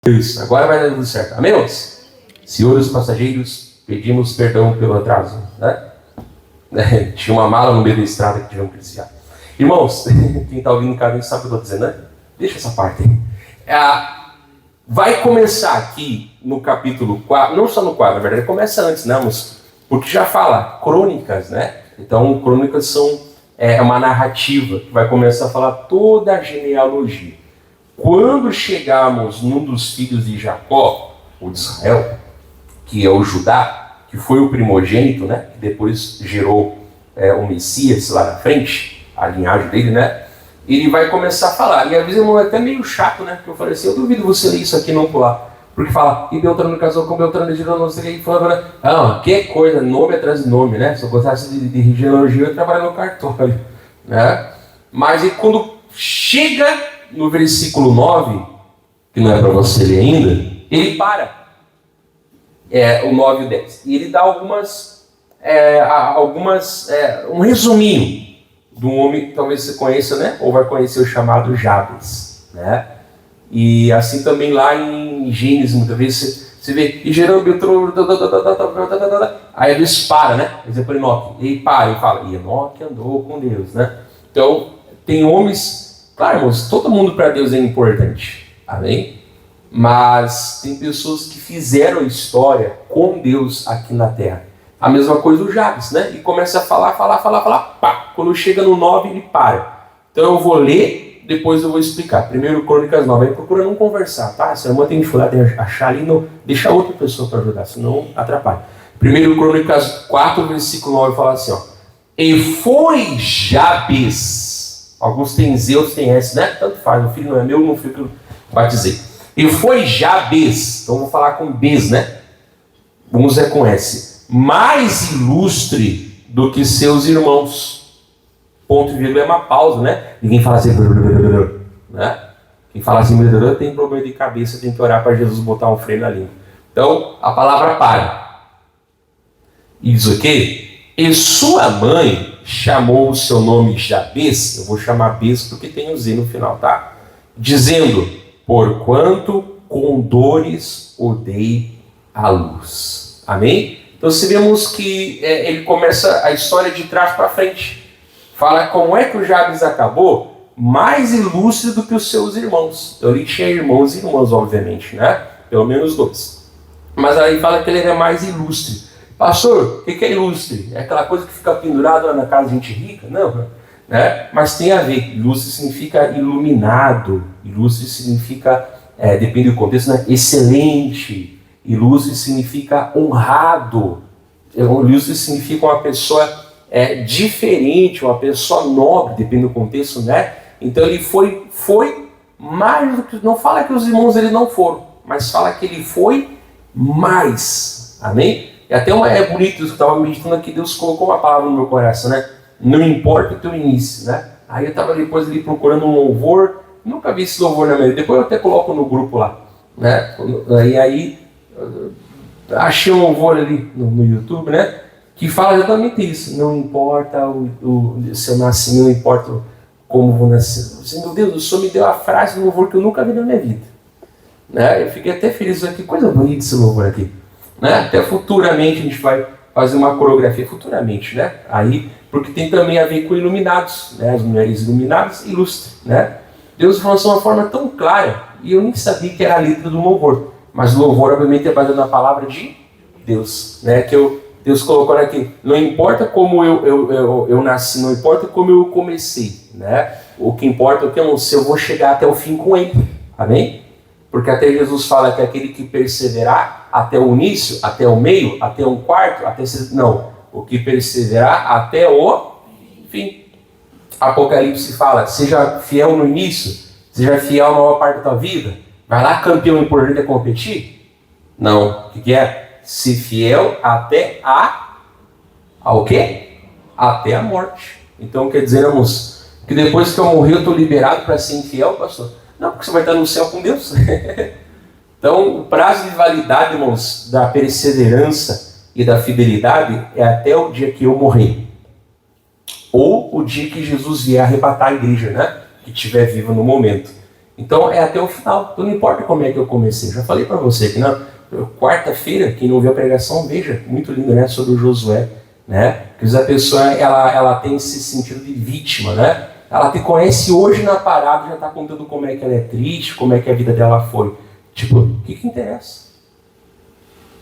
Isso, agora vai dar tudo certo. Amém, irmãos? Senhores passageiros, pedimos perdão pelo atraso, né? Tinha uma mala no meio da estrada que tivemos que desviar. Irmãos, quem está ouvindo em casa sabe o que eu estou dizendo, né? Deixa essa parte aí. Vai começar aqui no capítulo 4, não só no 4, na verdade começa antes, né, irmãos? Porque já fala crônicas, né? Então, crônicas são uma narrativa que vai começar a falar toda a genealogia. Quando chegarmos num dos filhos de Jacó, o de Israel, que é o Judá, que foi o primogênito, né? Que depois gerou o Messias lá na frente, a linhagem dele, né? Ele vai começar a falar. E às vezes é até meio chato, né? Porque eu falei assim, eu duvido você ler isso aqui e não pular. Porque fala, e Beltrano casou com Beltrano, gerou não sei o que, e fala, que coisa, nome atrás de nome, né? Se eu gostasse de genealogia, eu trabalho no cartório, né? Mas e quando chega no versículo 9, que não é para você ler ainda, ele para. O 9 e o 10. E ele dá um resuminho de um homem que talvez você conheça, né? Ou vai conhecer o chamado Jabes, né? E assim também lá em Gênesis, muitas vezes você vê, e gerou Beltrano, aí eles para, né? Por exemplo, Enoque, ele para e fala, e Enoque andou com Deus, né? Então, tem homens, claro, irmãos, todo mundo para Deus é importante, amém? Mas tem pessoas que fizeram história com Deus aqui na Terra. A mesma coisa do Jabes, né? E começa a falar, pá! Quando chega no 9, ele para. Então eu vou ler, depois eu vou explicar. Primeiro Crônicas 9, aí procura não conversar, tá? Se a irmã tem dificuldade de achar ali, não, deixa outra pessoa para ajudar, senão atrapalha. Primeiro Crônicas 4, versículo 9, fala assim, ó. E foi Jabes. Alguns têm Z, outros têm S, né? Tanto faz, o filho não é meu, não fui que eu batizei. E foi Jabes, então vou falar com Bs, né? Uns é com S. Mais ilustre do que seus irmãos. Ponto e vírgula é uma pausa, né? Ninguém fala assim, né? Quem fala assim, tem problema de cabeça, tem que orar para Jesus botar um freio na língua. Então, a palavra para. E diz o quê? E sua mãe chamou o seu nome Jabes, eu vou chamar Bes porque tem o Z no final, tá? Dizendo, porquanto com dores o dei à luz. Amém? Então, se vemos que ele começa a história de trás para frente. Fala como é que o Jabes acabou mais ilustre do que os seus irmãos. Então, ele tinha irmãos e irmãs, obviamente, né? Pelo menos 2. Mas aí fala que ele era mais ilustre. Pastor, o que é ilustre? É aquela coisa que fica pendurada na casa de gente rica? Não, né? Mas tem a ver. Ilustre significa iluminado. Ilustre significa, depende do contexto, né? Excelente. Ilustre significa honrado. Ilustre significa uma pessoa diferente, uma pessoa nobre, depende do contexto, né? Então ele foi mais do que... Não fala que os irmãos dele não foram, mas fala que ele foi mais. Amém? E até é bonito isso que eu estava meditando aqui, Deus colocou uma palavra no meu coração, né? Não importa o teu início, né? Aí eu estava depois ali procurando um louvor, nunca vi esse louvor na minha vida, depois eu até coloco no grupo lá, né? E aí achei um louvor ali no YouTube, né? Que fala exatamente isso. Não importa o seu nascimento, não importa como vou nascer. Meu Deus, o Senhor me deu a frase do louvor que eu nunca vi na minha vida, né? Eu fiquei até feliz, que coisa bonita esse louvor aqui, né? Até futuramente a gente vai fazer uma coreografia, futuramente, né? Aí, porque tem também a ver com iluminados, né? As mulheres iluminadas, ilustres, né? Deus falou de uma forma tão clara, e eu nem sabia que era a letra do louvor, mas o louvor obviamente é baseado na palavra de Deus, né? Deus colocou aqui, não importa como eu nasci, não importa como eu comecei, né? O que importa é que eu não sei, eu vou chegar até o fim com ele, amém? Porque até Jesus fala que aquele que perseverar até o início, até o meio, até um quarto, o que perseverar até o fim. Apocalipse fala, seja fiel no início, seja fiel na maior parte da tua vida, vai lá campeão importante a competir? Não, o que é? Se fiel até ao quê? Até a morte. Então quer dizer, irmãos, que depois que eu morrer eu estou liberado para ser infiel, pastor? Não, porque você vai estar no céu com Deus. Então o prazo de validade, irmãos, da perseverança e da fidelidade é até o dia que eu morrer. Ou o dia que Jesus vier arrebatar a igreja, né? Que estiver viva no momento. Então é até o final. Então não importa como é que eu comecei. Já falei para você que na quarta-feira, quem não viu a pregação, veja, muito lindo, né? Sobre o Josué, né? Porque a pessoa, ela tem esse sentido de vítima, né? Ela te conhece hoje na parada, já está contando como é que ela é triste, como é que a vida dela foi. Tipo, o que interessa?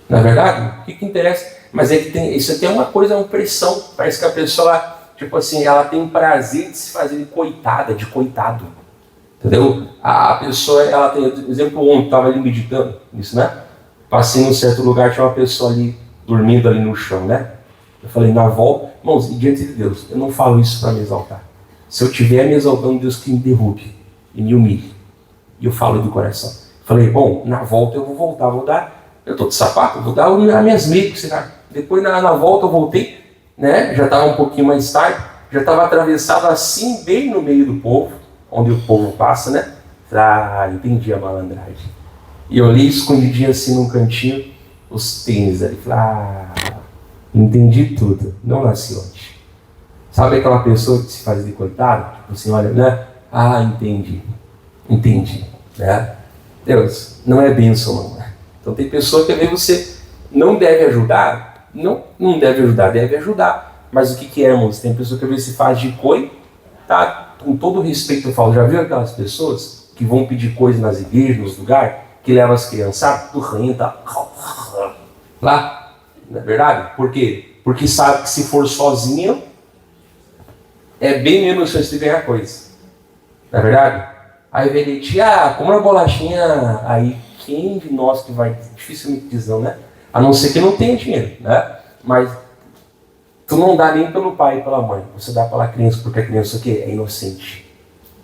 Na verdade, o que interessa? Mas é que tem, isso aqui é uma coisa, uma pressão. Parece que a pessoa, tipo assim, ela tem prazer de se fazer de coitada, de coitado. Entendeu? A pessoa, ela tem, por exemplo, ontem estava ali meditando, isso, né? Passei num certo lugar, tinha uma pessoa ali, dormindo ali no chão, né? Eu falei, na volta, irmãos, e diante de Deus, eu não falo isso para me exaltar. Se eu estiver me exaltando, Deus que me derrube e me humilhe. E eu falo do coração. Falei, bom, na volta eu vou voltar, vou dar, eu estou de sapato, vou dar as minhas meias, será? Depois na volta eu voltei, né? Já estava um pouquinho mais tarde, já estava atravessado assim, bem no meio do povo, onde o povo passa, né? Ah, entendi a malandragem. E eu li escondidinho assim num cantinho, os tênis ali. Falei, entendi tudo, não nasci hoje. Sabe aquela pessoa que se faz de coitado? Tipo assim, olha, né? Entendi, né? Deus, não é bênção não, né? Então tem pessoa que às vezes você não deve ajudar, não deve ajudar, deve ajudar. Mas o que é, irmãos? Tem pessoa que às vezes se faz de coitado. Com todo respeito eu falo, já viu aquelas pessoas que vão pedir coisa nas igrejas, nos lugares, que levam as criançadas, tudo renta, lá, não é verdade? Por quê? Porque sabe que se for sozinho, é bem menos chance de ganhar coisa, não é verdade? Aí vem ele, como uma bolachinha, aí quem de nós que vai, dificilmente diz não, né? A não ser que não tenha dinheiro, né? Mas tu não dá nem pelo pai e pela mãe, você dá pela criança, porque a criança o quê? É inocente.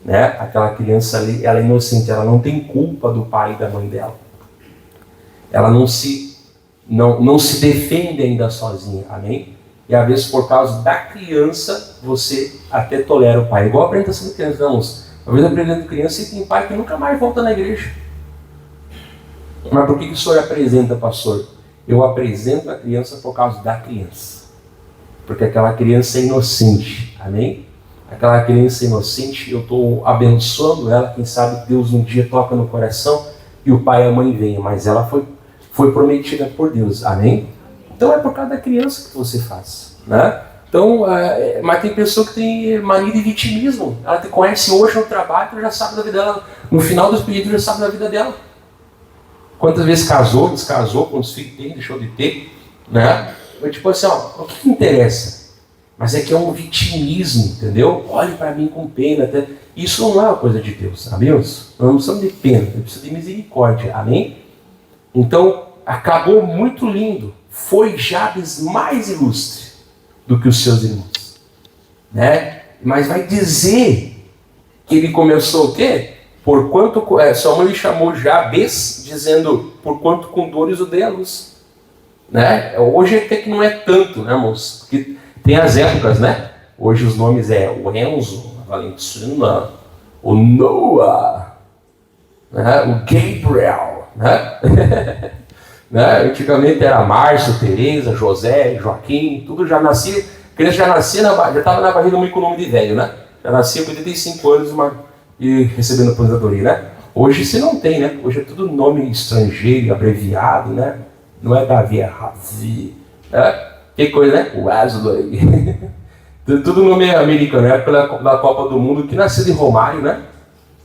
Né? Aquela criança ali, ela é inocente, ela não tem culpa do pai e da mãe dela. Ela não se defende ainda sozinha, amém? E às vezes por causa da criança, você até tolera o pai. Igual a apresentação de criança, não. Às vezes apresentando criança e tem pai que nunca mais volta na igreja. Mas por que o senhor apresenta, pastor? Eu apresento a criança por causa da criança. Porque aquela criança é inocente, amém? Aquela criança inocente, eu estou abençoando ela, quem sabe Deus um dia toca no coração e o pai e a mãe venham, mas ela foi prometida por Deus, amém? Então é por causa da criança que você faz, né? Então, mas tem pessoa que tem mania de vitimismo, ela te conhece hoje no trabalho, já sabe da vida dela, no final do expediente já sabe da vida dela. Quantas vezes casou, descasou, quantos filhos tem, deixou de ter, né? Tipo assim, o que interessa? Mas é que é um vitimismo, entendeu? Olhe para mim com pena. Isso não é uma coisa de Deus, amém? Nós não precisamos de pena, nós precisamos de misericórdia, amém? Então, acabou muito lindo. Foi Jabes mais ilustre do que os seus irmãos, né? Mas vai dizer que ele começou o quê? Porquanto, sua mãe lhe chamou Jabes, dizendo, porquanto com dores o dei à luz. Né? Hoje até que não é tanto, né, irmãos? Porque tem as épocas, né? Hoje os nomes é o Enzo, a Valentina, o Noah, né? O Gabriel, né? Né? Antigamente era Márcio, Tereza, José, Joaquim, tudo já nascia, a criança já nascia, já estava na barriga muito com o nome de velho, né? Já nascia com 85 anos e recebendo aposentadoria, né? Hoje você não tem, né? Hoje é tudo nome estrangeiro, abreviado, né? Não é Davi, é Ravi, né? Que coisa, né? Wesley. Tudo nome americano, é pela Copa do Mundo, que nasceu de Romário, né?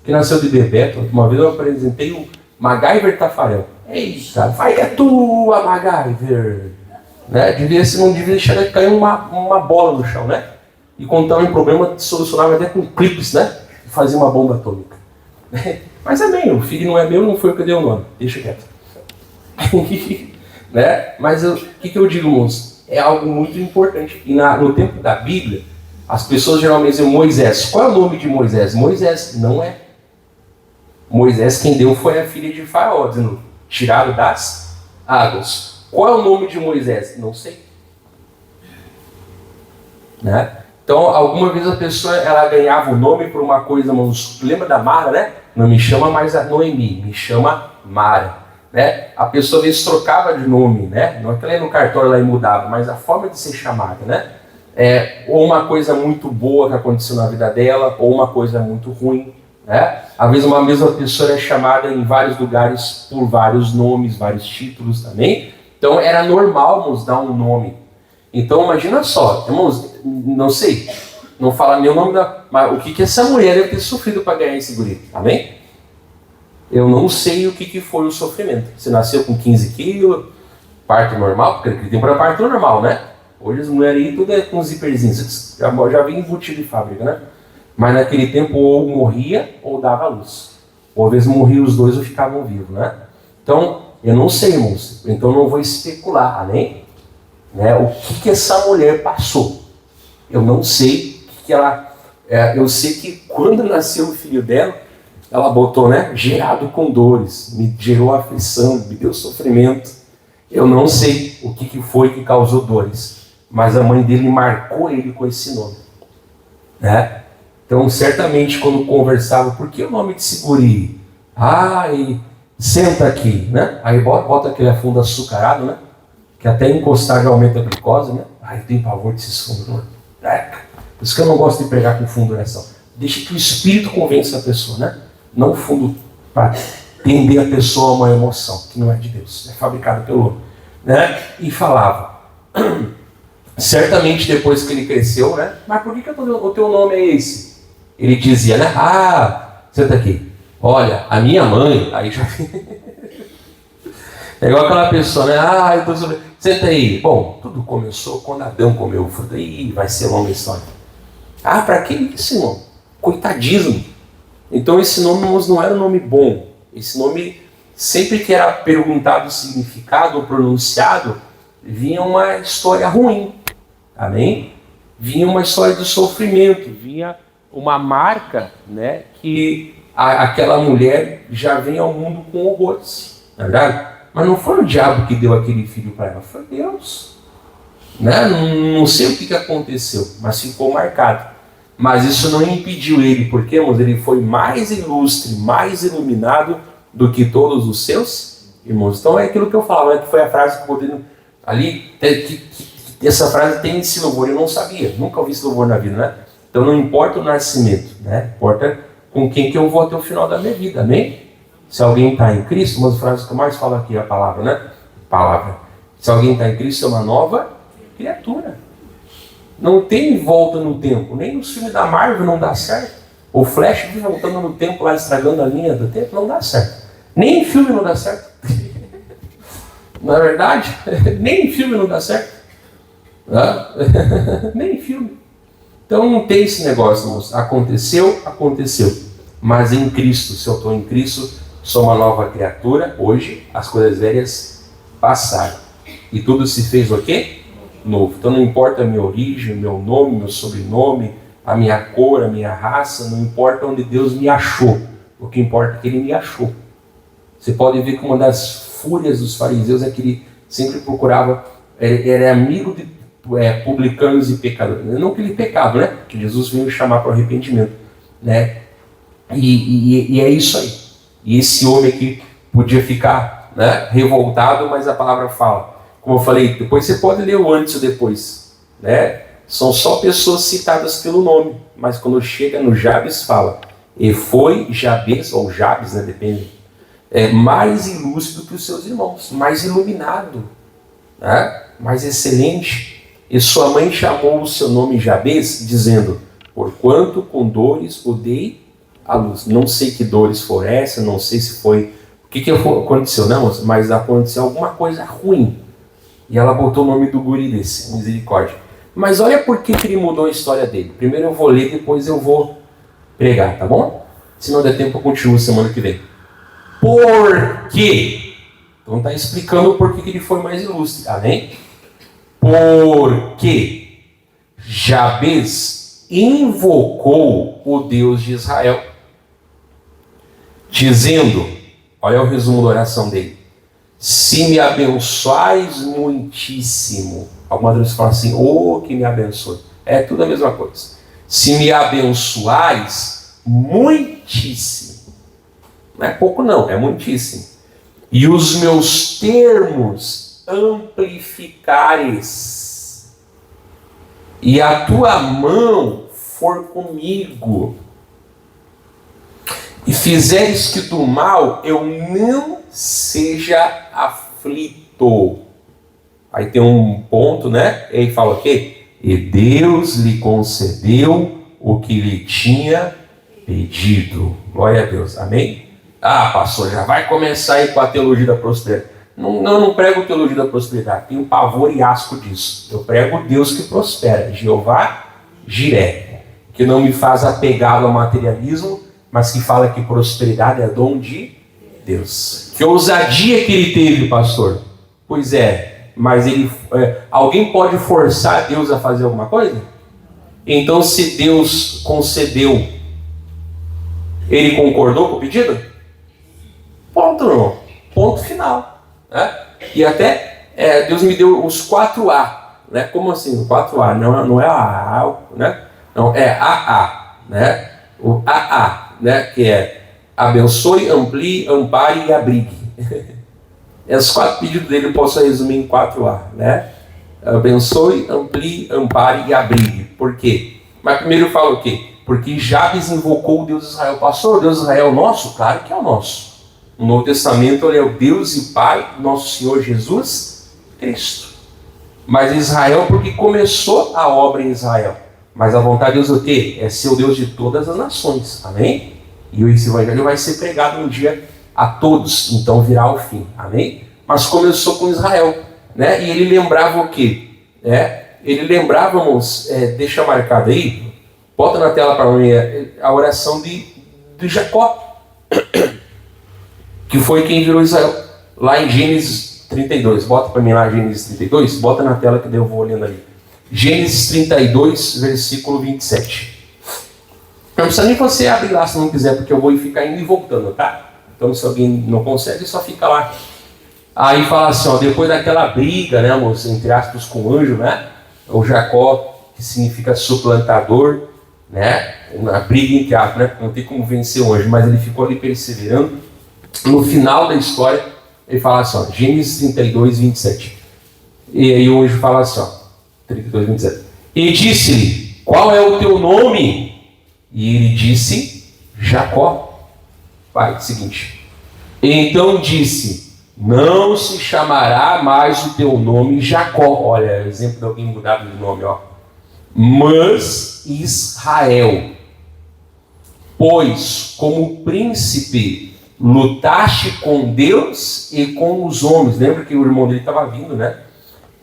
Que nasceu de Bebeto. Uma vez eu apresentei o MacGyver Tafarel. Eita, vai é tua, MacGyver! Né? Não devia deixar de cair uma bola no chão, né? E contar um problema solucionava até com clipes, né? E fazer uma bomba atômica. Mas amém, o filho não é meu, não foi eu que dei o nome. Deixa quieto. Né? Mas o que eu digo, moço? É algo muito importante. E no tempo da Bíblia, as pessoas geralmente dizem Moisés. Qual é o nome de Moisés? Moisés não é. Moisés quem deu foi a filha de Faraó, dizendo, tirado das águas. Qual é o nome de Moisés? Não sei. Né? Então, alguma vez a pessoa ela ganhava o nome por uma coisa, mas lembra da Mara, né? Não me chama mais a Noemi, me chama Mara. Né? A pessoa às vezes trocava de nome, né? Não é que ela ia no cartório lá e mudava, mas a forma de ser chamada, né? Ou uma coisa muito boa que aconteceu na vida dela, ou uma coisa muito ruim, né? Às vezes uma mesma pessoa é chamada em vários lugares por vários nomes, vários títulos também. Então era normal, irmãos, dar um nome. Então imagina só, irmãos, não sei, não fala nem o nome mas o que essa mulher deve ter sofrido para ganhar esse guri, amém? Eu não sei o que foi o sofrimento. Você nasceu com 15 quilos, parto normal, porque naquele tempo era parto normal, né? Hoje as mulheres aí tudo é com zíperzinhos, já vem embutido de fábrica, né? Mas naquele tempo ou morria ou dava à luz. Ou às vezes morriam os dois ou ficavam vivos, né? Então, eu não sei, irmãos. Então não vou especular, amém? Né? O que essa mulher passou. Eu não sei o que ela... eu sei que quando nasceu o filho dela, ela botou, né? Gerado com dores, me gerou aflição, me deu sofrimento. Eu não sei o que foi que causou dores, mas a mãe dele marcou ele com esse nome, né? Então, certamente, quando conversava, por que o nome de Seguri? E senta aqui, né? Aí bota aquele fundo açucarado, né? Que até encostar já aumenta a glicose, né? Eu tenho pavor desses fundos, né? Por isso que eu não gosto de pregar com fundo nessa. Deixa que o Espírito convença a pessoa, né? Não fundo para tender a pessoa a uma emoção, que não é de Deus, é fabricado pelo homem, né? E falava. Certamente depois que ele cresceu, né? Mas por que o teu nome é esse? Ele dizia, né? Senta aqui. Olha, a minha mãe... Aí já... é igual aquela pessoa, né? Senta aí. Bom, tudo começou quando Adão comeu o fruto. Vai ser longa história. Para que isso, irmão? Coitadismo. Então esse nome não era um nome bom. Esse nome, sempre que era perguntado o significado ou pronunciado, vinha uma história ruim. Amém? Vinha uma história de sofrimento, vinha uma marca, né, que aquela mulher já vem ao mundo com horrores, não é verdade? Mas não foi o diabo que deu aquele filho para ela, foi Deus. Né? Não sei o que aconteceu, mas ficou marcado. Mas isso não impediu ele, porque, irmãos, ele foi mais ilustre, mais iluminado do que todos os seus irmãos. Então é aquilo que eu falava, né, que foi a frase que eu botei ali, essa frase tem esse louvor, eu não sabia, nunca ouvi esse louvor na vida, né? Então não importa o nascimento, né? Importa com quem que eu vou até o final da minha vida, amém? Se alguém está em Cristo, uma das frases que eu mais falo aqui é a palavra, né? Palavra. Se alguém está em Cristo, é uma nova criatura. Não tem volta no tempo, nem nos filmes da Marvel não dá certo. O Flash vive voltando no tempo lá, estragando a linha do tempo, não dá certo. Nem em filme não dá certo. Não é verdade? Nem em filme não dá certo. Nem em filme. Então não tem esse negócio, moço. Aconteceu. Mas em Cristo, se eu estou em Cristo, sou uma nova criatura. Hoje as coisas velhas passaram. E tudo se fez o quê? Novo. Então não importa a minha origem, meu nome, meu sobrenome, a minha cor, a minha raça, não importa onde Deus me achou. O que importa é que Ele me achou. Você pode ver que uma das fúrias dos fariseus é que ele sempre procurava, era amigo de publicanos e pecadores. Não que ele pecava, né? Que Jesus veio chamar para o arrependimento, né? E é isso aí. E esse homem aqui podia ficar, né, revoltado, mas a palavra fala. Como eu falei, depois você pode ler o antes ou depois, né? São só pessoas citadas pelo nome, mas quando chega no Jabes fala, e foi Jabes, ou Jabes, né, depende, mais ilustre do que os seus irmãos, mais iluminado, né? Mais excelente. E sua mãe chamou o seu nome Jabes, dizendo, porquanto com dores o dei à luz. Não sei que dores foram essas, não sei se foi... O que aconteceu, não? Mas aconteceu alguma coisa ruim. E ela botou o nome do guri desse, misericórdia. Mas olha por que ele mudou a história dele. Primeiro eu vou ler, depois eu vou pregar, tá bom? Se não der tempo, eu continuo semana que vem. Por quê? Então está explicando o porquê que ele foi mais ilustre, amém? Porque Jabes invocou o Deus de Israel, dizendo, olha o resumo da oração dele, se me abençoais muitíssimo. Algumas vezes falam assim, que me abençoe. É tudo a mesma coisa. Se me abençoais muitíssimo. Não é pouco não, é muitíssimo. E os meus termos amplificares, e a tua mão for comigo. e fizeres que do mal eu não seja aflito. Aí tem um ponto, né? Ele fala o quê? E Deus lhe concedeu o que lhe tinha pedido. Glória a Deus, amém? Ah, pastor, já vai começar aí com a teologia da prosperidade. Não prego teologia da prosperidade, tenho pavor e asco disso. Eu prego Deus que prospera, Jeová Jiré, que não me faz apegado ao materialismo, mas que fala que prosperidade é dom de Deus. Que ousadia que ele teve, pastor. Pois é, mas alguém pode forçar Deus a fazer alguma coisa? Então, se Deus concedeu, ele concordou com o pedido? Ponto, não. Ponto final. Né? E até Deus me deu os 4A. Né? Como assim? O 4A? Não é AA, né? Não, é AA. Né? O AA, né? Que é abençoe, amplie, ampare e abrigue. Esses 4 pedidos dele eu posso resumir em 4A. Né? Abençoe, amplie, ampare e abrigue. Por quê? Mas primeiro fala o quê? Porque Jabes invocou o Deus de Israel. Pastor, o Deus de Israel é o nosso? Claro que é o nosso. No Novo Testamento ele é o Deus e Pai, nosso Senhor Jesus Cristo. Mas Israel, porque começou a obra em Israel. Mas a vontade de Deus é o quê? É ser o Deus de todas as nações. Amém? E esse evangelho vai ser pregado um dia a todos. Então virá o fim. Amém? Mas começou com Israel. Né? E ele lembrava o quê? Ele lembrava, irmãos, deixa marcado aí, bota na tela para mim a oração de Jacó. Que foi quem virou Israel. Lá em Gênesis 32. Bota para mim lá Gênesis 32. Bota na tela que eu vou olhando ali. Gênesis 32, versículo 27. Não precisa nem você abrir lá se não quiser, porque eu vou ficar indo e voltando, tá? Então se alguém não consegue, só fica lá. Aí fala assim, ó, depois daquela briga, né, moço, entre aspas, com o anjo, né? O Jacó, que significa suplantador, né? Uma briga entre aspas, né? Não tem como vencer o anjo, mas ele ficou ali perseverando. No final da história, ele fala assim, ó, Gênesis 32, 27. E aí o anjo fala assim, ó, 32, 27. E disse-lhe, qual é o teu nome? E ele disse, Jacó. Vai, seguinte. Então disse, não se chamará mais o teu nome Jacó. Olha, exemplo de alguém mudado de nome, ó. Mas Israel. Pois, como príncipe, lutaste com Deus e com os homens. Lembra que o irmão dele estava vindo, né?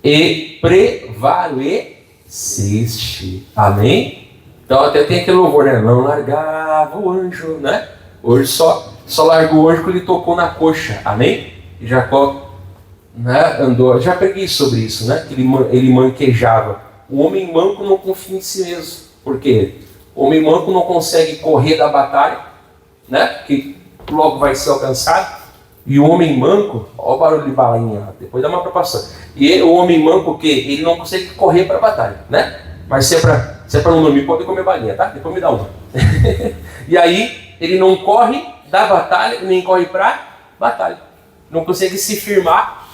E prevaleceste. Amém? Então até tem aquele louvor, né? Não largava o anjo, né? Hoje só largou o anjo que ele tocou na coxa. Amém? E Jacó, né, andou. Já preguei sobre isso, né? Que ele manquejava. O homem manco não confia em si mesmo. Por quê? O homem manco não consegue correr da batalha, né? Porque logo vai ser alcançado. E o homem manco, olha o barulho de balainha, depois dá uma preocupação. E o homem manco, o quê? Ele não consegue correr para a batalha, né? Mas se é para não dormir, pode comer balinha, tá? Depois me dá uma. E aí, ele não corre da batalha, nem corre para a batalha. Não consegue se firmar,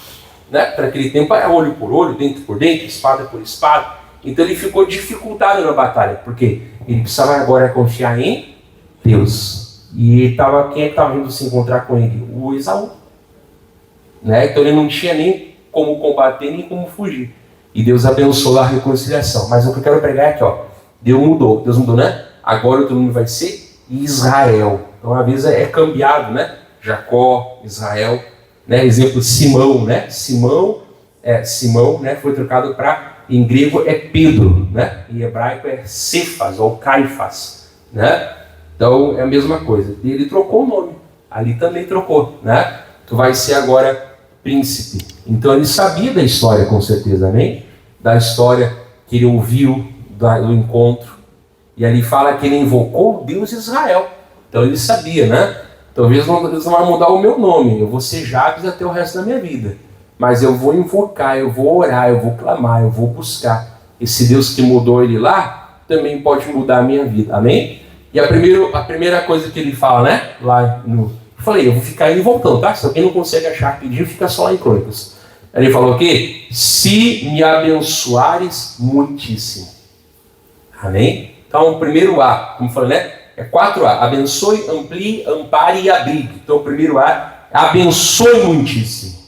né? Para aquele tempo era olho por olho, dente por dente, espada por espada. Então ele ficou dificultado na batalha, porque ele precisava agora confiar em Deus. E quem é que estava vindo se encontrar com ele? O Esaú. Né? Então ele não tinha nem como combater, nem como fugir. E Deus abençoou a reconciliação. Mas o que eu quero pregar é aqui, ó. Deus mudou, né? Agora o teu nome vai ser Israel. Então às vezes é cambiado, né? Jacó, Israel. Né? Exemplo, Simão, né? Simão, né? Foi trocado para, em grego é Pedro, né? Em hebraico é Cefas ou Caifás, né? Então é a mesma coisa. Ele trocou o nome. Ali também trocou, né? Tu vai ser agora príncipe. Então ele sabia da história, com certeza, amém? Da história que ele ouviu do encontro. E ali fala que ele invocou o Deus de Israel. Então ele sabia, né? Talvez Deus não vai mudar o meu nome. Eu vou ser Jabes até o resto da minha vida. Mas eu vou invocar, eu vou orar, eu vou clamar, eu vou buscar. Esse Deus que mudou ele lá, também pode mudar a minha vida, amém? E a primeira coisa que ele fala, né? Lá no... Eu falei, eu vou ficar indo e voltando, tá? Se alguém não consegue achar rapidinho, fica só lá em Crônicas. Ele falou o quê? Se me abençoares muitíssimo. Amém? Então, o primeiro A, como eu falei, né? É 4A. Abençoe, amplie, ampare e abrigue. Então o primeiro A, abençoe muitíssimo.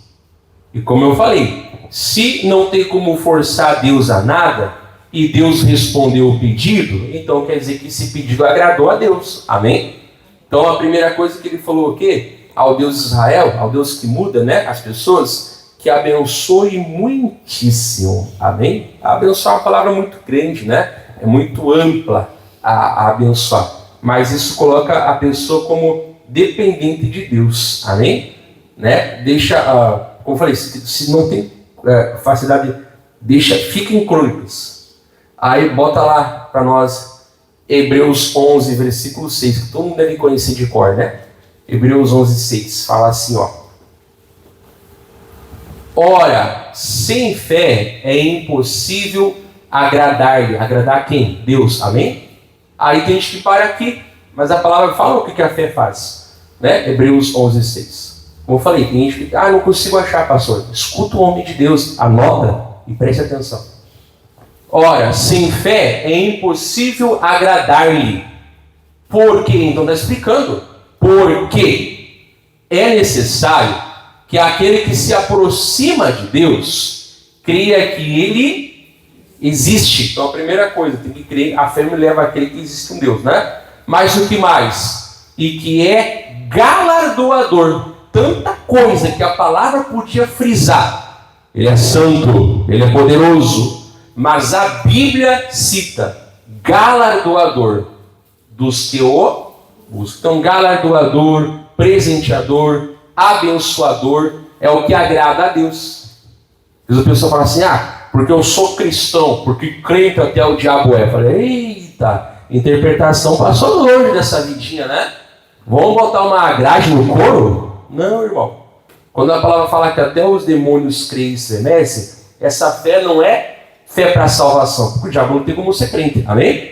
E como eu falei, se não tem como forçar Deus a nada, e Deus respondeu o pedido, então quer dizer que esse pedido agradou a Deus. Amém? Então a primeira coisa que ele falou o quê? Ao Deus de Israel, ao Deus que muda, né, as pessoas, que abençoe muitíssimo. Amém? Abençoar é uma palavra muito grande, né? É muito ampla a abençoar. Mas isso coloca a pessoa como dependente de Deus. Amém? Né? Deixa, como eu falei, se não tem facilidade, fica em crônicas. Aí bota lá para nós Hebreus 11, versículo 6, que todo mundo deve conhecer de cor, né? Hebreus 11, 6, fala assim, ó. Ora, sem fé é impossível agradar-lhe. Agradar quem? Deus, amém? Aí tem gente que para aqui, mas a palavra fala o que a fé faz, né? Hebreus 11, 6. Como eu falei, tem gente que, não consigo achar, pastor. Escuta o homem de Deus, anota e preste atenção. Ora, sem fé é impossível agradar-lhe. Por quê? Então está explicando. Porque é necessário que aquele que se aproxima de Deus creia que Ele existe. Então a primeira coisa, tem que crer, a fé me leva a crer que existe um Deus, né? Mas o que mais? E que é galardoador. Tanta coisa que a palavra podia frisar. Ele é santo, Ele é poderoso. Mas a Bíblia cita galardoador dos que o buscam. Então, galardoador, presenteador, abençoador é o que agrada a Deus. Às vezes a pessoa fala assim, porque eu sou cristão, porque crente até o diabo é. Eu falei, eita, interpretação passou longe dessa vidinha, né? Vamos botar uma grade no couro? Não, irmão. Quando a palavra fala que até os demônios creem e estremecem, essa fé não é fé para salvação, porque o diabo não tem como ser crente, amém?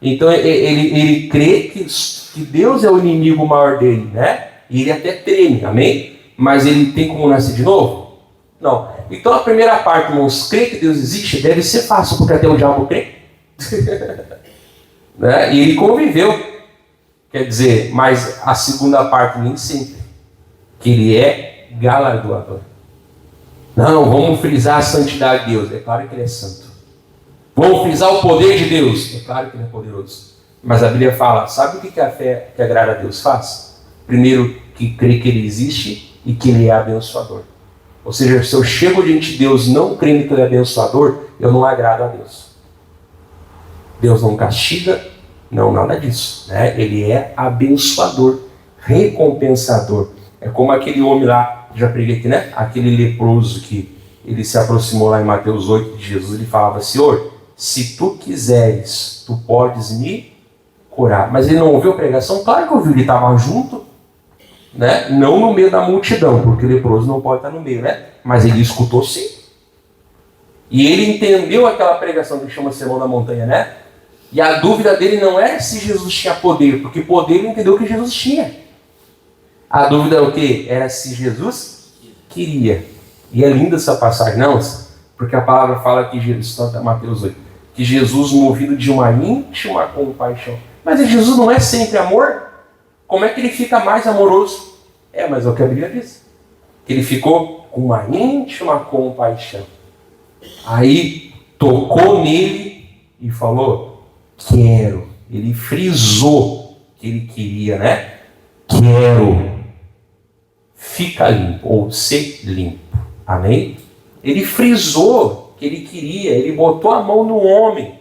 Então ele crê que Deus é o inimigo maior dele, né? E ele até treme, amém? Mas ele tem como nascer de novo? Não. Então a primeira parte, irmãos, crer que Deus existe, deve ser fácil, porque até o diabo crê. Né? E ele conviveu. Quer dizer, mas a segunda parte nem sempre. Que ele é galardoador. Não, vamos frisar a santidade de Deus. É claro que Ele é santo. Vamos frisar o poder de Deus. É claro que Ele é poderoso. Mas a Bíblia fala, sabe o que a fé que agrada a Deus faz? Primeiro, que crê que Ele existe e que Ele é abençoador. Ou seja, se eu chego diante de Deus não crendo que Ele é abençoador, eu não agrado a Deus. Deus não castiga, não, nada disso. Né? Ele é abençoador, recompensador. É como aquele homem lá, já preguei aqui, né? Aquele leproso que ele se aproximou lá em Mateus 8 de Jesus, ele falava, Senhor, se tu quiseres, tu podes me curar. Mas ele não ouviu a pregação? Claro que ouviu, ele estava junto, né? Não no meio da multidão, porque o leproso não pode estar no meio, né? Mas ele escutou sim. E ele entendeu aquela pregação que chama Sermão da Montanha, né? E a dúvida dele não é se Jesus tinha poder, porque poder ele entendeu que Jesus tinha. A dúvida é o quê? Era se Jesus queria. E é linda essa passagem, não? Porque a palavra fala que Jesus, Mateus 8, que Jesus movido de uma íntima compaixão. Mas Jesus não é sempre amor? Como é que ele fica mais amoroso? Mas é o que a Bíblia diz. Que ele ficou com uma íntima compaixão. Aí tocou nele e falou, quero. Ele frisou que ele queria, né? Quero. Fica limpo, ou ser limpo. Amém? Ele frisou que ele queria, ele botou a mão no homem,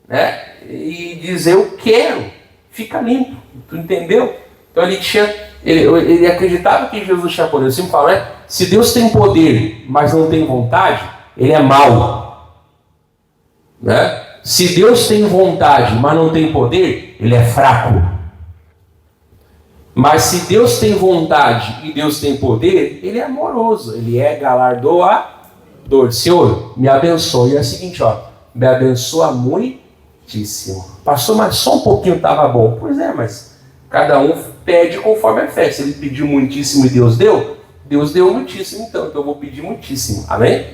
né? E dizer, eu quero, fica limpo. Tu entendeu? Então ele acreditava que Jesus tinha poder. Eu sempre falo, né? Se Deus tem poder, mas não tem vontade, ele é mau. Né? Se Deus tem vontade, mas não tem poder, ele é fraco. Mas se Deus tem vontade e Deus tem poder, Ele é amoroso, Ele é galardoador. Senhor, me abençoe. E é o seguinte, me abençoa muitíssimo. Pastor, mas só um pouquinho estava bom. Pois é, mas cada um pede conforme a fé. Se ele pediu muitíssimo e Deus deu muitíssimo, então eu vou pedir muitíssimo. Amém?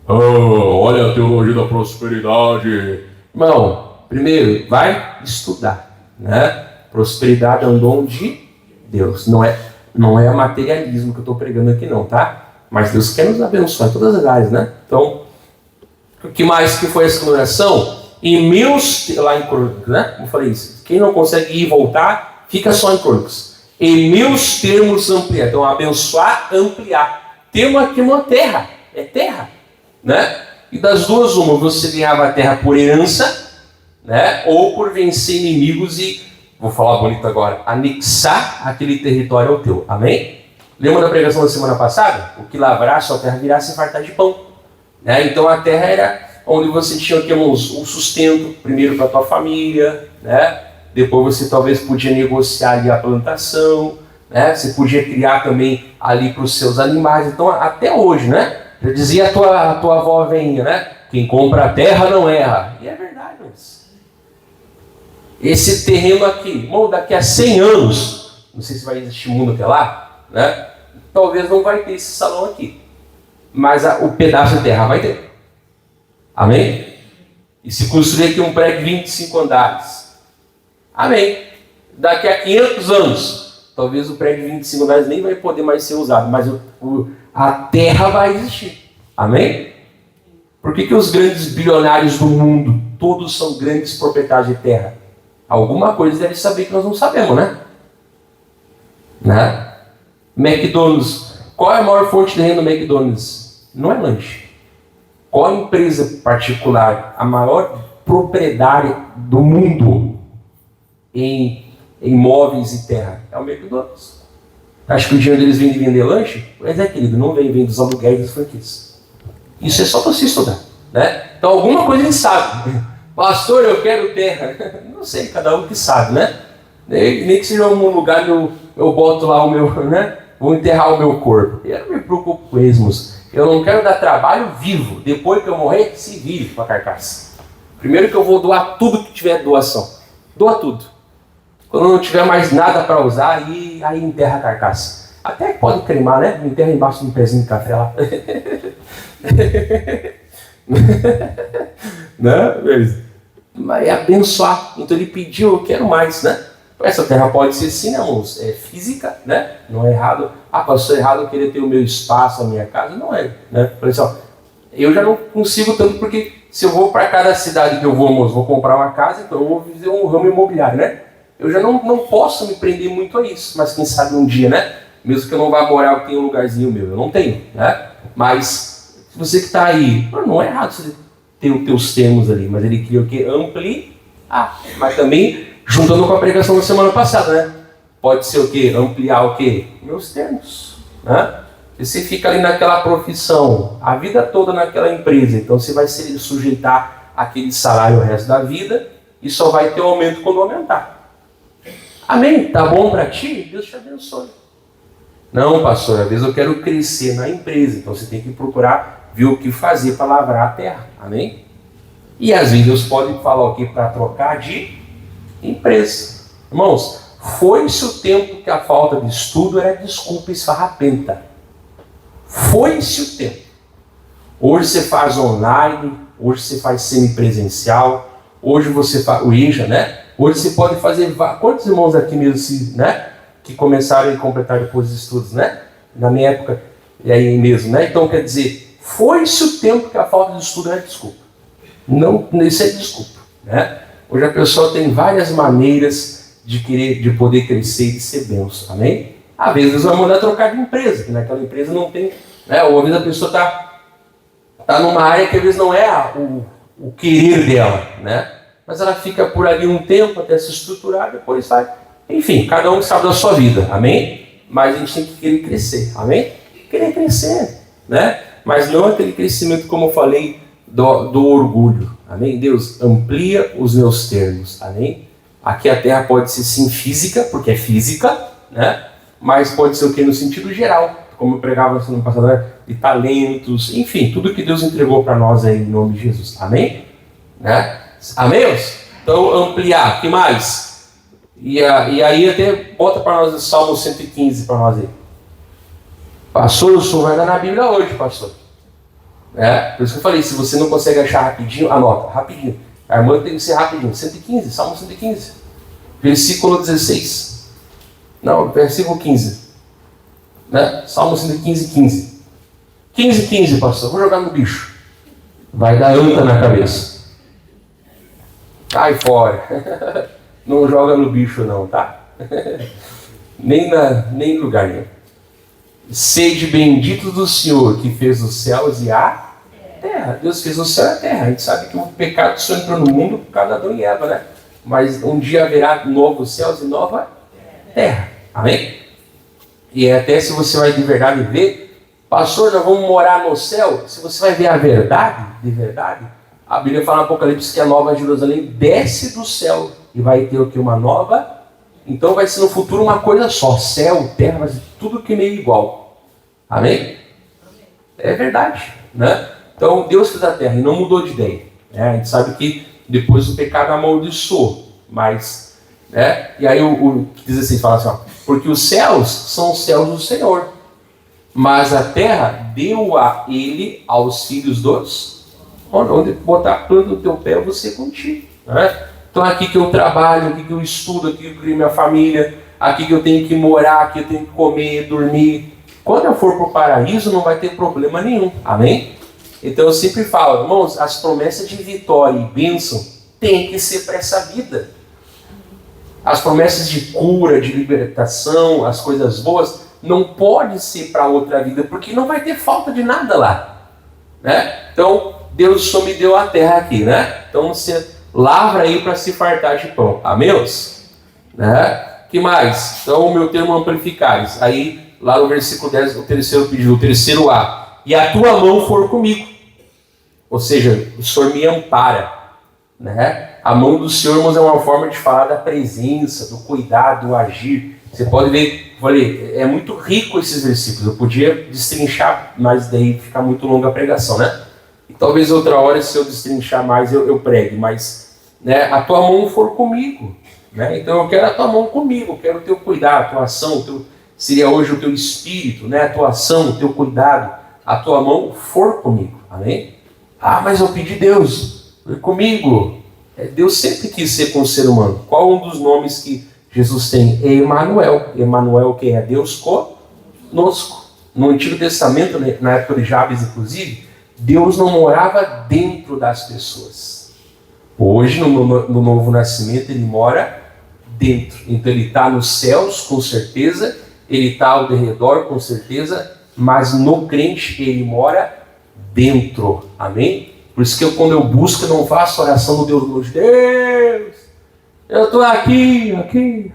Olha a teologia da prosperidade. Irmão, primeiro, vai estudar, né? Prosperidade é um dom de Deus. Não é materialismo que eu estou pregando aqui não, tá? Mas Deus quer nos abençoar em todas as áreas, né? Então, o que mais que foi essa exploração? Em meus... Lá em Crônicas, né? Como eu falei isso. Quem não consegue ir e voltar, fica só em Crônicas. Em meus termos ampliar. Então, abençoar, ampliar. Termo aqui não é terra. É terra. Né? E das duas, uma. Você ganhava a terra por herança, né? Ou por vencer inimigos e, vou falar bonito agora, anexar aquele território ao teu. Amém? Lembra da pregação da semana passada? O que lavrar sua terra virá se fartar de pão. Né? Então a terra era onde você tinha um sustento, primeiro para a tua família, né? Depois você talvez podia negociar ali a plantação, né? Você podia criar também ali para os seus animais. Então até hoje, né? Já dizia a tua avó veinha, né? Quem compra a terra não erra. E é verdade, mas esse terreno aqui, irmão, daqui a 100 anos, não sei se vai existir mundo até lá, né? Talvez não vai ter esse salão aqui. Mas o pedaço de terra vai ter. Amém? E se construir aqui um prédio de 25 andares. Amém? Daqui a 500 anos, talvez o prédio de 25 andares nem vai poder mais ser usado, mas a terra vai existir. Amém? Por que os grandes bilionários do mundo, todos são grandes proprietários de terra? Alguma coisa deve saber que nós não sabemos, né? McDonald's. Qual é a maior fonte de renda do McDonald's? Não é lanche. Qual a empresa particular, a maior proprietária do mundo em imóveis e terra? É o McDonald's. Acho que o dinheiro deles vem de vender lanche? Pois é, querido, não vem dos aluguéis das franquias. Isso é só para você estudar, né? Então alguma coisa ele sabe. Pastor, eu quero terra. Não sei, cada um que sabe, né? Nem que seja um lugar eu boto lá o meu, né? Vou enterrar o meu corpo. Eu não me preocupo com esmos. Eu não quero dar trabalho vivo. Depois que eu morrer, se vire com a carcaça. Primeiro que eu vou doar tudo que tiver doação. Doa tudo. Quando não tiver mais nada para usar, aí enterra a carcaça. Até pode cremar, né? Enterra embaixo de um pezinho de café lá. Né? Mas é abençoar. Então ele pediu, eu quero mais, né? Essa terra pode ser sim, né, irmãos? É física, né? Não é errado. Ah, pastor, é errado eu querer ter o meu espaço, a minha casa. Não é, né? Por exemplo, eu já não consigo tanto, porque se eu vou para cada cidade que eu vou, irmãos, vou comprar uma casa, então eu vou fazer um ramo imobiliário, né? Eu já não posso me prender muito a isso, mas quem sabe um dia, né? Mesmo que eu não vá morar, eu tenho um lugarzinho meu. Eu não tenho, né? Mas você que está aí, não é errado você ter os teus termos ali, mas ele queria o quê? Ampliar. Mas também, juntando com a pregação da semana passada, né? Pode ser o quê? Ampliar o quê? Meus termos, né? Você fica ali naquela profissão, a vida toda naquela empresa, então você vai se sujeitar àquele salário o resto da vida e só vai ter um aumento quando aumentar. Amém? Tá bom para ti? Deus te abençoe. Não, pastor, às vezes eu quero crescer na empresa, então você tem que procurar ver o que fazer para lavrar a terra. Amém? E às vezes Deus pode falar o que para trocar de empresa. Irmãos, foi-se o tempo que a falta de estudo era desculpa esfarrapenta. Foi-se o tempo. Hoje você faz online, hoje você faz semipresencial, hoje você faz o IJA, né? Hoje você pode fazer... Quantos irmãos aqui mesmo, né? Que começaram a completar depois dos estudos, né? Na minha época, e aí mesmo, né? Então, quer dizer, foi-se o tempo que a falta de estudo era desculpa. Não, isso é desculpa, né? Hoje a pessoa tem várias maneiras de poder crescer e de ser benção, amém? Às vezes Deus vai mandar trocar de empresa, porque naquela empresa não tem, né? Ou às vezes a pessoa tá numa área que às vezes não é o querer dela, né? Mas ela fica por ali um tempo até se estruturar, depois vai. Enfim, cada um sabe da sua vida, amém? Mas a gente tem que querer crescer, amém? Querer crescer, né? Mas não aquele crescimento, como eu falei, do orgulho, amém? Deus, amplia os meus termos, amém? Aqui a terra pode ser sim física, porque é física, né? Mas pode ser o que? No sentido geral, como eu pregava no ano passado, né? De talentos, enfim, tudo que Deus entregou para nós aí, em nome de Jesus, amém? Né? Amém? Então, ampliar, o que mais? E aí até bota para nós o Salmo 115 para nós aí. Pastor, o senhor vai dar na Bíblia hoje, pastor. Por isso que eu falei, se você não consegue achar rapidinho, anota, rapidinho. A irmã tem que ser rapidinho. 115, Salmo 115. versículo 16. Não, versículo 15. Né? Salmo 115, 15. 15, 15, pastor. Vou jogar no bicho. Vai dar anta na cabeça. Cai fora. Não joga no bicho não, tá? nem em lugar nenhum. Sede bendito do Senhor, que fez os céus e a terra. Deus fez o céu e a terra. A gente sabe que o pecado só entrou no mundo por causa de Adão e Eva, né? Mas um dia haverá novos céus e nova terra. Amém? E até se você vai de verdade ver, pastor, nós vamos morar no céu. Se você vai ver a verdade, de verdade, a Bíblia fala no Apocalipse que a nova Jerusalém desce do céu e vai ter o que? Uma nova. Então vai ser no futuro uma coisa só. Céu, terra, vai ser tudo que meio igual. Amém? É verdade, né? Então Deus fez a terra e não mudou de ideia. Né? A gente sabe que depois o pecado amaldiçoou. Mas, né? E aí o que diz assim, fala assim, ó, porque os céus são os céus do Senhor, mas a terra deu a ele aos filhos dos... Onde botar a planta do teu pé, você contigo. Né? Então aqui que eu trabalho, aqui que eu estudo, aqui que eu crio minha família, aqui que eu tenho que morar, aqui eu tenho que comer, dormir. Quando eu for para o paraíso, não vai ter problema nenhum. Amém? Então eu sempre falo, irmãos, as promessas de vitória e bênção têm que ser para essa vida. As promessas de cura, de libertação, as coisas boas, não pode ser para outra vida, porque não vai ter falta de nada lá. Né? Então, Deus só me deu a terra aqui, né? Então você lavra aí para se fartar de pão. Amém? Né? Que mais? Então o meu termo amplificares. Aí, lá no versículo 10, o terceiro pedido, o terceiro A. E a tua mão for comigo. Ou seja, o Senhor me ampara. Né? A mão do Senhor, irmãos, é uma forma de falar da presença, do cuidado, do agir. Você pode ver, falei, é muito rico esses versículos. Eu podia destrinchar, mas daí fica muito longa a pregação, né? E talvez outra hora, se eu destrinchar mais, eu pregue. Mas, né, a tua mão for comigo. Né? Então eu quero a tua mão comigo, eu quero o teu cuidado, a tua ação, seria hoje o teu espírito, né? A tua ação, o teu cuidado, a tua mão for comigo. Amém? Ah, mas eu pedi Deus, foi comigo. Deus sempre quis ser com o ser humano. Qual um dos nomes que Jesus tem? É Emanuel. Emanuel, quem é? Deus conosco. No Antigo Testamento, na época de Jabes, inclusive, Deus não morava dentro das pessoas. Hoje, no novo nascimento, ele mora dentro. Então ele está nos céus, com certeza. Ele está ao redor, com certeza. Mas no crente, ele mora dentro. Amém? Por isso que quando eu busco, eu não faço oração do Deus longe. Deus, eu estou aqui.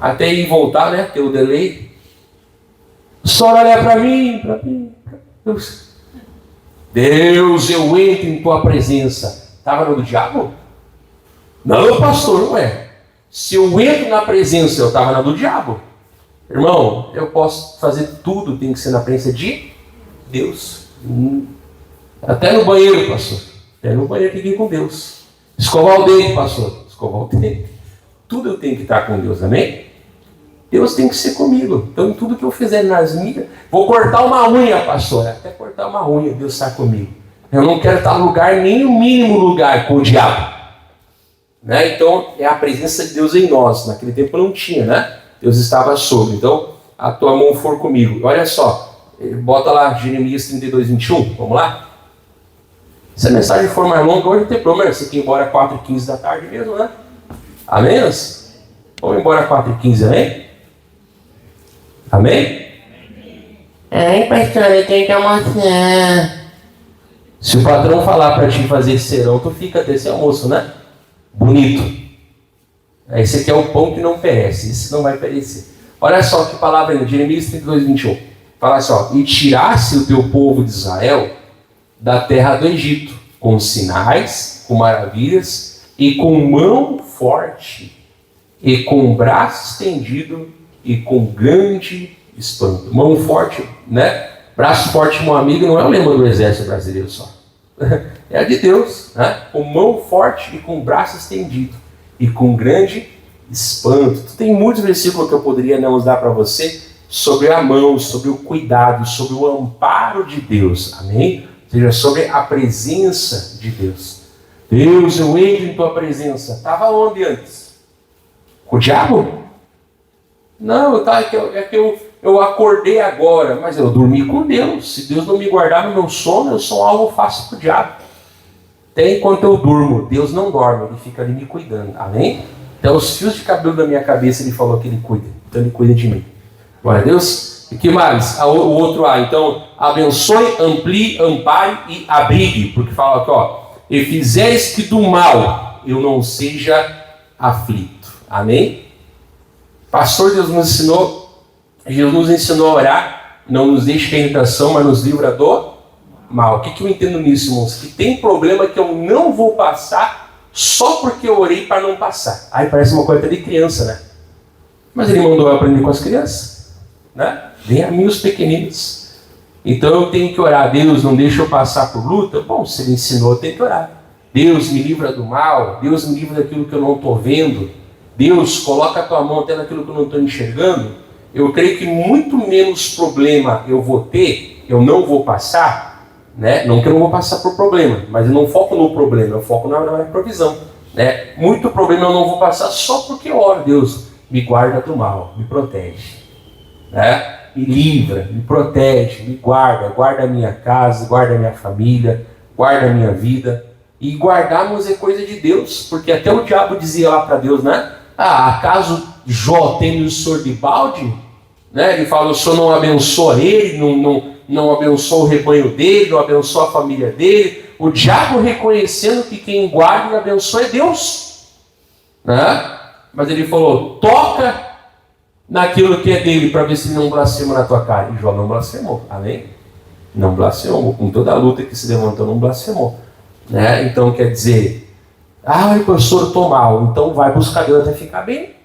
Até ir voltar, né? Ter o delay. Só olhar para mim. Deus, eu entro em tua presença. Estava no diabo? Não, pastor, não é. Se eu entro na presença, eu estava na do diabo. Irmão, eu posso fazer tudo, tem que ser na presença de Deus. Até no banheiro, pastor. Até no banheiro tem que ir com Deus. Escovar o dente, pastor. Escovar o dente. Tudo eu tenho que estar com Deus, amém? Deus tem que ser comigo. Então, em tudo que eu fizer nas minhas... Vou cortar uma unha, pastor. Até cortar uma unha, Deus está comigo. Eu não quero estar no lugar, nem no mínimo lugar, com o diabo. Né? Então, é a presença de Deus em nós. Naquele tempo não tinha, né? Deus estava sobre. Então, a tua mão for comigo. Olha só. Bota lá, Jeremias 32, 21. Vamos lá? Se a mensagem for mais longa, hoje não tem problema. Você quer ir embora às 4h15 da tarde mesmo, né? Amém? Vamos embora às 4h15, amém? Amém? Ai, pastor, eu tenho que almoçar. Se o patrão falar para te fazer serão, tu fica até esse almoço, né? Bonito. Esse aqui é o pão que não perece. Esse não vai perecer. Olha só que palavra aí, Jeremias 32, 21. Fala assim, ó. E tirasse o teu povo de Israel da terra do Egito, com sinais, com maravilhas, e com mão forte, e com braço estendido, e com grande espanto. Mão forte, né? Braço forte, meu amigo, não é o lema do exército brasileiro só. É a de Deus, né? Com mão forte e com braço estendido, e com grande espanto. Tem muitos versículos que eu poderia não usar para você, sobre a mão, sobre o cuidado, sobre o amparo de Deus. Amém? Ou seja, sobre a presença de Deus. Deus, eu entro em tua presença. Estava onde antes? Com o diabo? Não, eu acordei agora, mas eu dormi com Deus. Se Deus não me guardar no meu sono, eu sou um alvo fácil para o diabo. Até enquanto eu durmo, Deus não dorme, Ele fica ali me cuidando. Amém? Até os fios de cabelo da minha cabeça Ele falou que Ele cuida. Então Ele cuida de mim. Glória a Deus. E que mais? O outro A. Então, abençoe, amplie, ampare e abrigue. Porque fala aqui, ó. E fizeres que do mal eu não seja aflito. Amém? Pastor, Jesus nos ensinou a orar. Não nos deixe cair em tentação, mas nos livra do mal. O que eu entendo nisso, irmãos? Que tem problema que eu não vou passar só porque eu orei para não passar. Aí parece uma coisa de criança, né? Mas Ele mandou eu aprender com as crianças, né? Vem a mim os pequeninos. Então eu tenho que orar. Deus, não deixa eu passar por luta. Bom, se Ele ensinou, eu tenho que orar. Deus, me livra do mal. Deus, me livra daquilo que eu não estou vendo. Deus, coloca a tua mão até naquilo que eu não estou enxergando. Eu creio que muito menos problema eu vou ter, eu não vou passar, né? Não que eu não vou passar por problema, mas eu não foco no problema, eu foco na provisão, né? Muito problema eu não vou passar só porque eu oro. Deus, me guarda do mal, me protege, né? Me livra, me protege, me guarda a minha casa, guarda a minha família, guarda a minha vida. E guardarmos é coisa de Deus, porque até o diabo dizia lá para Deus, né? Acaso Jó tem o senhor de balde? Né? Ele fala, o senhor não abençoa ele, não abençoa o rebanho dele, não abençoa a família dele. O diabo reconhecendo que quem guarda e abençoa é Deus, né? Mas ele falou, toca naquilo que é dele para ver se ele não blasfema na tua cara. E Jó não blasfemou, amém? Não blasfemou, com toda a luta que se levantou, não blasfemou, né? Então quer dizer, pastor, eu estou mal, então vai buscar Deus até ficar bem.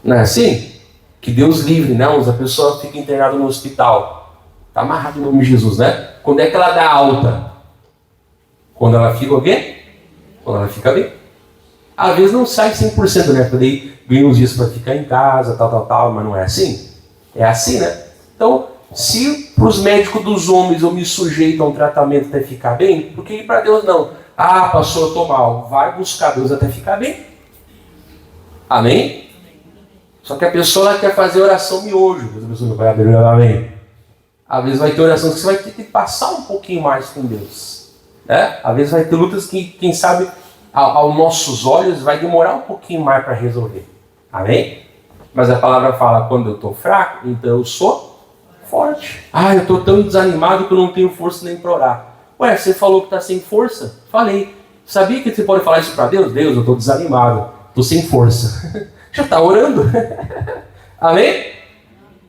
Não é assim? Que Deus livre, não? A pessoa fica internada no hospital, está amarrado em nome de Jesus, né? Quando é que ela dá alta? Quando ela fica o quê? Quando ela fica bem. Às vezes não sai 100%, né? Porque daí ganha uns dias para ficar em casa, tal, mas não é assim? É assim, né? Então, se para os médicos dos homens eu me sujeito a um tratamento até ficar bem, por que para Deus não? Pastor, eu estou mal. Vai buscar Deus até ficar bem. Amém? Só que a pessoa ela quer fazer oração miojo. A pessoa não vai abrir, amém? Às vezes vai ter oração que você vai ter que passar um pouquinho mais com Deus, né? Às vezes vai ter lutas que, quem sabe, aos nossos olhos vai demorar um pouquinho mais para resolver. Amém? Mas a palavra fala, quando eu estou fraco, então eu sou forte. Eu estou tão desanimado que eu não tenho força nem para orar. Ué, você falou que está sem força? Falei. Sabia que você pode falar isso para Deus? Deus, eu estou desanimado, estou sem força. Já está orando. Amém?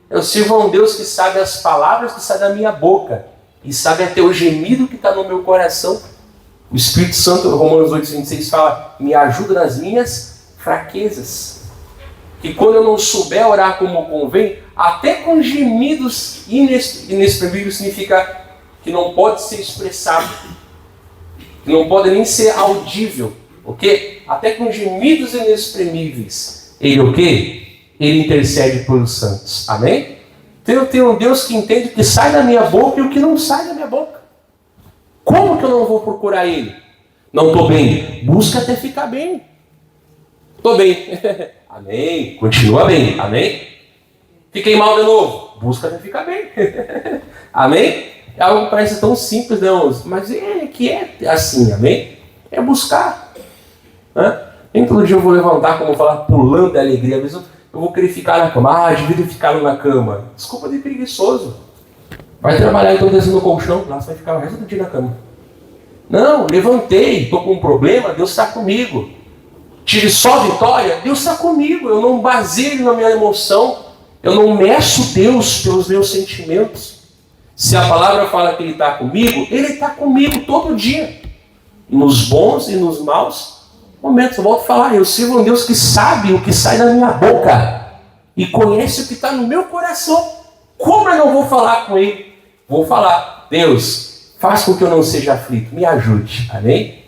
Eu sirvo a um Deus que sabe as palavras que saem da minha boca e sabe até o gemido que está no meu coração. O Espírito Santo, Romanos 8:26 fala, me ajuda nas minhas fraquezas. Que quando eu não souber orar como convém, até com gemidos inexprimíveis, significa que não pode ser expressado, que não pode nem ser audível, ok? Até com gemidos inexprimíveis, Ele o quê? Ele intercede pelos santos, amém? Então eu tenho um Deus que entende o que sai da minha boca e o que não sai da minha boca. Como que eu não vou procurar Ele? Não estou bem, busca até ficar bem. Estou bem, amém? Continua bem, amém? Fiquei mal de novo, busca até ficar bem, amém? É algo que parece tão simples, não, mas que é assim, amém? É buscar, né? Nem todo dia eu vou levantar, como falar, pulando de alegria, às vezes eu vou querer ficar na cama, devia ter ficado na cama, desculpa de preguiçoso, vai trabalhar então descendo no colchão, lá você vai ficar o resto do dia na cama. Não, levantei, estou com um problema, Deus está comigo, tive só vitória, Deus está comigo, eu não baseio na minha emoção, eu não meço Deus pelos meus sentimentos. Se a palavra fala que Ele está comigo, Ele está comigo todo dia. Nos bons e nos maus momentos. Eu volto a falar, eu sirvo um Deus que sabe o que sai da minha boca. E conhece o que está no meu coração. Como eu não vou falar com Ele? Vou falar, Deus, faz com que eu não seja aflito. Me ajude. Amém?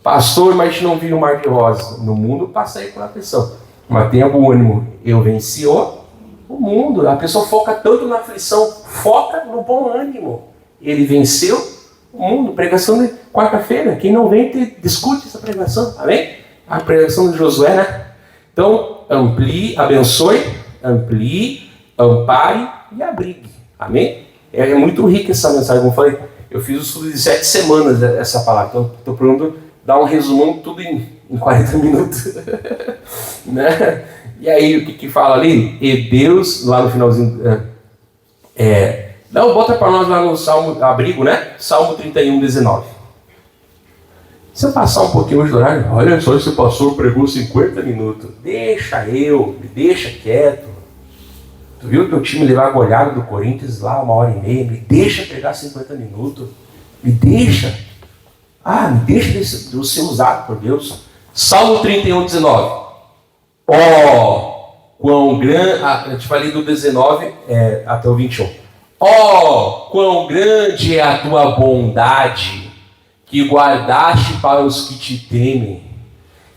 Pastor, mas não vi o mar de rosa. No mundo passei por aflição. Mas tenha bom ânimo. Eu venci o mundo. A pessoa foca tanto na aflição, foca no bom ânimo. Ele venceu o mundo, pregação de quarta-feira. Quem não vem, discute essa pregação, amém? A pregação de Josué, né? Então, amplie, abençoe, amplie, ampare e abrigue, amém? É muito rica essa mensagem, como eu falei, eu fiz o estudo de 7 semanas essa palavra, então estou procurando dar um resumão tudo em 40 minutos, né? E aí, o que fala ali? E Deus, lá no finalzinho, não, bota para nós lá no Salmo, abrigo, né? Salmo 31, 19. Se eu passar um pouquinho hoje do horário, olha só, esse pastor pregou 50 minutos. Me deixa quieto. Tu viu que o time levar a goleada do Corinthians lá 1h30? Me deixa pregar 50 minutos. Me deixa. Me deixa de ser usado por Deus. Salmo 31, 19. Quão grande... eu te falei do 19 até o 21. Quão grande é a tua bondade que guardaste para os que te temem,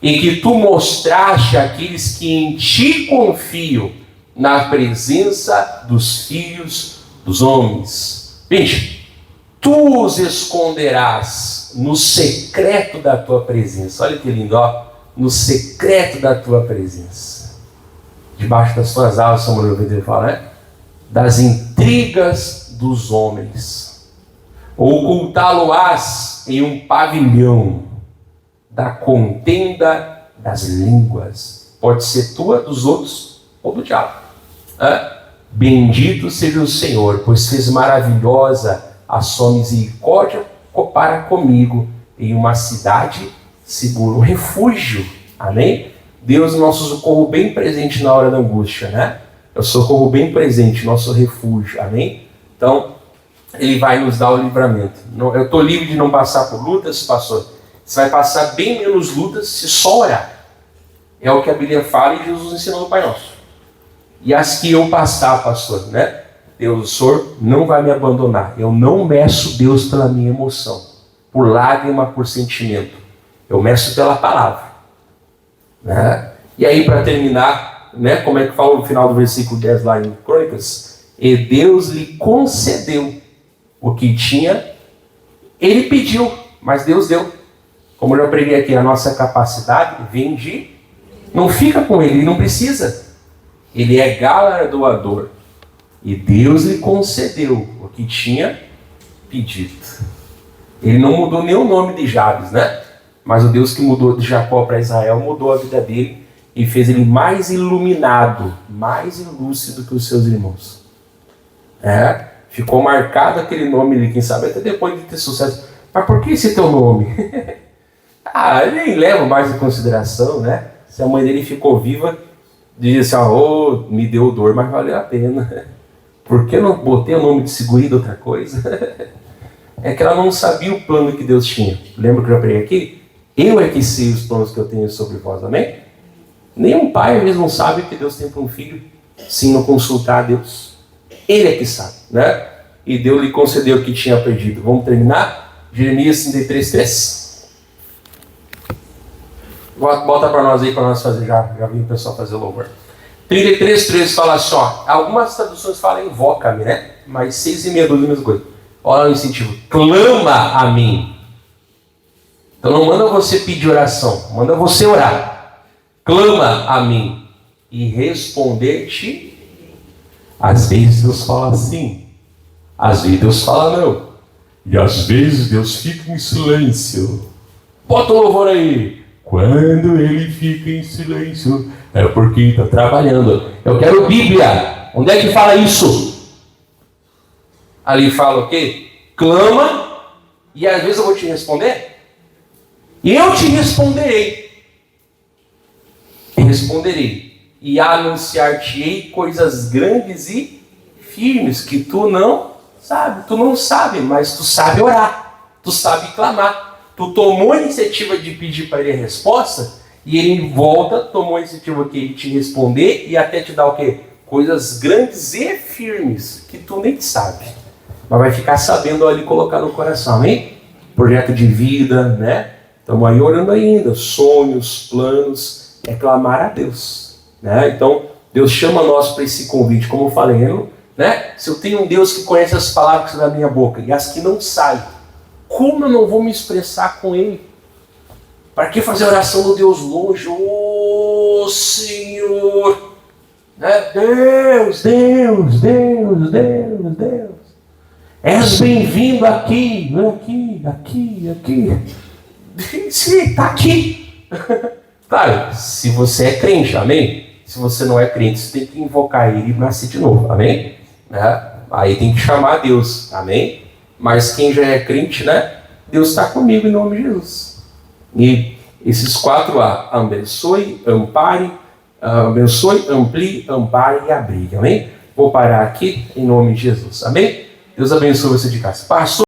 e que tu mostraste àqueles que em ti confiam, na presença dos filhos dos homens. Veja, tu os esconderás no secreto da tua presença. Olha que lindo, no secreto da tua presença. Debaixo das tuas asas, Samuel Pedro fala, né? Das intrigas dos homens. Ocultá-lo-ás em um pavilhão da contenda das línguas. Pode ser tua, dos outros ou do diabo. Bendito seja o Senhor, pois fez maravilhosa a sua misericórdia para comigo em uma cidade segura, um refúgio. Amém? Deus, nosso socorro bem presente na hora da angústia, né? É o socorro bem presente, nosso refúgio. Amém? Então, Ele vai nos dar o livramento. Eu estou livre de não passar por lutas, pastor. Você vai passar bem menos lutas se só orar. É o que a Bíblia fala e Jesus ensinou no Pai Nosso. E as que eu passar, pastor, né? Deus, o Senhor não vai me abandonar. Eu não meço Deus pela minha emoção, por lágrima, por sentimento. Eu meço pela palavra. Né? E aí, para terminar, né, como é que fala no final do versículo 10 lá em Crônicas? E Deus lhe concedeu o que tinha, ele pediu, mas Deus deu. Como eu já preguei aqui, a nossa capacidade vem de... Não fica com ele não precisa. Ele é galardoador. E Deus lhe concedeu o que tinha pedido. Ele não mudou nem o nome de Jabes, né? Mas o Deus que mudou de Jacó para Israel mudou a vida dele e fez ele mais iluminado, mais ilúcido que os seus irmãos. Ficou marcado aquele nome ali, quem sabe até depois de ter sucesso. Mas por que esse teu nome? Eu nem levo mais em consideração, né? Se a mãe dele ficou viva, diz assim, me deu dor, mas valeu a pena. Por que eu não botei o nome de segurida outra coisa? É que ela não sabia o plano que Deus tinha. Lembra que eu já preguei aqui? Eu é que sei os planos que eu tenho sobre vós, amém? Nenhum pai às vezes não sabe o que Deus tem para um filho, se não consultar a Deus. Ele é que sabe, né? E Deus lhe concedeu o que tinha perdido. Vamos terminar? Jeremias 33, 3. Bota para nós aí, para nós fazer, já vi o pessoal fazer louvor. 33, 3 fala assim, algumas traduções falam invoca-me, né? Mas 6,5 do mesmo coisa. Olha o incentivo. Clama a mim. Então não manda você pedir oração, manda você orar. Clama a mim e responder-te. Às vezes Deus fala assim, às vezes Deus fala não, e às vezes Deus fica em silêncio. Bota o louvor aí. Quando ele fica em silêncio, é porque está trabalhando. Eu quero Bíblia. Onde é que fala isso? Ali fala o quê? Clama, e às vezes eu vou te responder. E eu te responderei. E anunciar-te-ei coisas grandes e firmes que tu não sabe. Tu não sabe, mas tu sabe orar. Tu sabe clamar. Tu tomou a iniciativa de pedir para ele a resposta, e ele volta, tomou a iniciativa de te responder e até te dar o quê? Coisas grandes e firmes que tu nem sabe. Mas vai ficar sabendo ali colocar no coração, amém? Projeto de vida, né? Estamos aí orando ainda, sonhos, planos, é clamar a Deus, né? Então, Deus chama nós para esse convite, como eu falei, né? Se eu tenho um Deus que conhece as palavras da minha boca e as que não saem, como eu não vou me expressar com Ele? Para que fazer oração no Deus longe? Ô Senhor! Né? Deus, Deus, Deus, Deus, Deus. És bem-vindo aqui, aqui. Sim, está aqui. Claro, se você é crente, amém? Se você não é crente, você tem que invocar Ele e nascer de novo, amém? Né? Aí tem que chamar Deus, amém? Mas quem já é crente, né? Deus está comigo em nome de Jesus. E esses 4A, abençoe, ampare, amplie, ampare e abrigue, amém? Vou parar aqui em nome de Jesus, amém? Deus abençoe você de casa. Pastor.